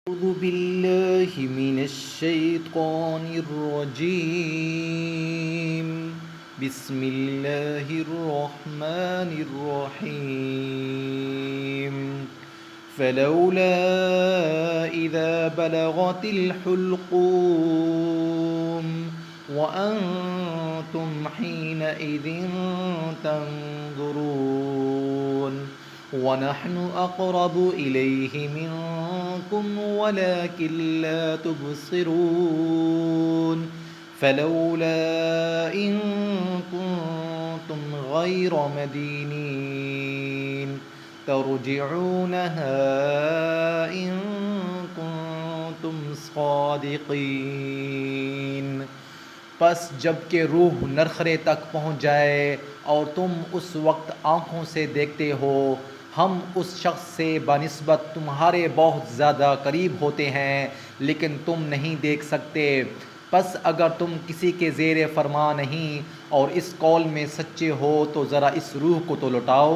أعوذ بالله من الشيطان الرجيم. بسم الله الرحمن الرحيم. فلولا إذا بلغت الحلقوم وأنتم حينئذ تنظرون ونحن أقرب إليه منكم ولكن لا تبصرون فلولا إن كنتم غير مدينين ترجعونها إن كنتم صادقين। बस जब के रूह नरखरे तक पहुँच जाए और तुम उस वक्त आँखों से देखते हो, हम उस शख्स से बनिस्बत तुम्हारे बहुत ज़्यादा करीब होते हैं लेकिन तुम नहीं देख सकते। बस अगर तुम किसी के ज़ेरे फरमा नहीं और इस कौल में सच्चे हो तो ज़रा इस रूह को तो लौटाओ।